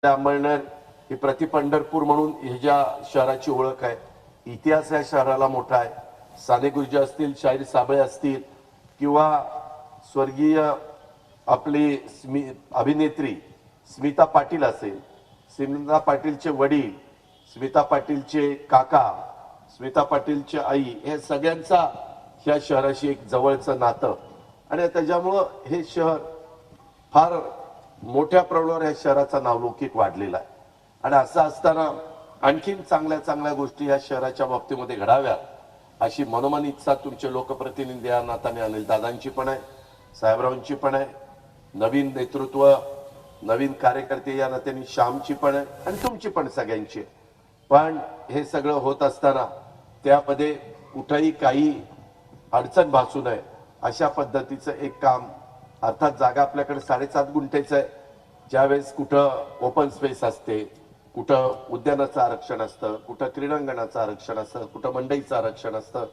अंमळनेर ही प्रति पंढरपूर म्हणून ही ज्या शहराची ओळख आहे, इतिहास या शहराला मोठा आहे. साने गुरुजी असतील, शाहीर साबळे असतील किंवा स्वर्गीय आपली अभिनेत्री स्मिता पाटील असेल, स्मिता पाटीलचे वडील, स्मिता पाटीलचे काका, स्मिता पाटीलची आई, हे सगळ्यांचा ह्या शहराशी एक जवळचं नातं आणि त्याच्यामुळं हे शहर फार मोठ्या प्रमाणावर या शहराचा नावलौकिक वाढलेला आहे. आणि असं असताना आणखीन चांगल्या चांगल्या गोष्टी या शहराच्या बाबतीमध्ये घडाव्यात अशी मनोमन इच्छा तुमचे लोकप्रतिनिधी या नात्याने अनिल दादांची पण आहे, साहेबरावांची पण आहे, नवीन नेतृत्व नवीन कार्यकर्ते या नात्याने श्यामची पण आहे आणि तुमची पण सगळ्यांची. पण हे सगळं होत असताना त्यामध्ये कुठेही काही अडचण भासू नये अशा पद्धतीचं एक काम. अर्थात जागा आपल्याकडे 7.5 गुंठेच आहे. ज्यावेळेस कुठं ओपन स्पेस असते, कुठं उद्यानाचं आरक्षण असतं, कुठं क्रीडांगणाचं आरक्षण असतं, कुठं मंडईचं आरक्षण असतं,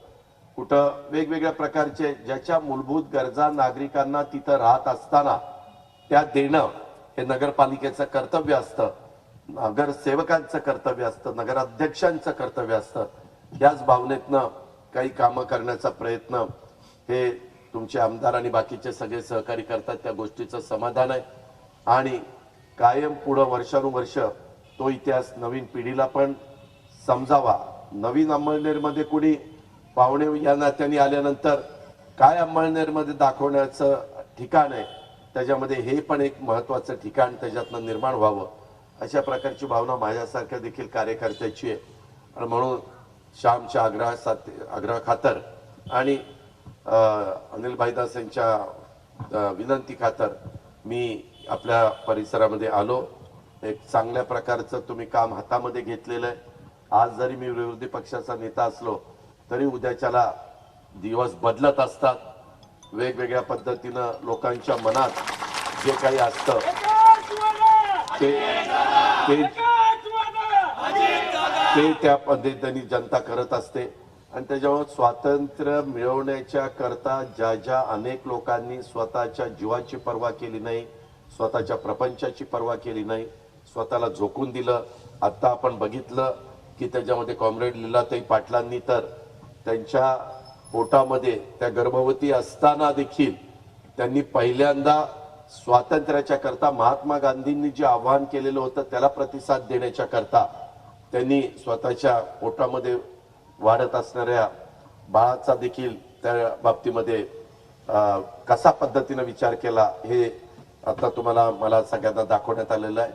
कुठं वेगवेगळ्या प्रकारचे ज्याच्या मूलभूत गरजा नागरिकांना तिथं राहत असताना त्या देणं हे नगरपालिकेचं कर्तव्य असतं, नगरसेवकांचं कर्तव्य असतं, नगराध्यक्षांचं कर्तव्य असतं. याच भावनेतनं काही कामं करण्याचा प्रयत्न हे तुमचे आमदार आणि बाकीचे सगळे सहकारी करतात. त्या गोष्टीचं समाधान आहे आणि कायम पुढं वर्षानुवर्ष तो इतिहास नवीन पिढीला पण समजावा. नवीन अंमळनेरमध्ये कुणी पाहुणे या नात्याने आल्यानंतर काय अंमळनेरमध्ये दाखवण्याचं ठिकाण आहे, त्याच्यामध्ये हे पण एक महत्वाचं ठिकाण त्याच्यातनं निर्माण व्हावं अशा प्रकारची भावना माझ्यासारख्या देखील कार्यकर्त्याची आहे. आणि म्हणून श्यामच्या आग्रहाखातर आणि अनिल भाईदास यांच्या विनंती खातर मी आपल्या परिसरामध्ये आलो. एक चांगल्या प्रकारचं तुम्ही काम हातामध्ये घेतलेलं आहे. आज जरी मी विरोधी पक्षाचा नेता असलो तरी उद्याच्याला दिवस बदलत असतात. वेगवेगळ्या पद्धतीनं लोकांच्या मनात जे काही असतं ते त्या पद्धतीने जनता करत असते. आणि त्याच्यामुळे स्वातंत्र्य मिळवण्याच्या करता ज्या ज्या अनेक लोकांनी स्वतःच्या जीवाची पर्वा केली नाही, स्वतःच्या प्रपंचाची पर्वा केली नाही, स्वतःला झोकून दिलं. आता आपण बघितलं की त्याच्यामध्ये कॉम्रेड लीलाताई पाटलांनी तर त्यांच्या पोटामध्ये त्या गर्भवती असताना देखील त्यांनी पहिल्यांदा स्वातंत्र्याच्या करता महात्मा गांधींनी जे आवाहन केलेलं होतं त्याला प्रतिसाद देण्याच्या करता त्यांनी स्वतःच्या पोटामध्ये वाढत असणाऱ्या बाळाचा देखील त्या बाबतीमध्ये कसा पद्धतीने विचार केला हे आता तुम्हाला मला सगळ्यांना दाखवण्यात आलेलं आहे.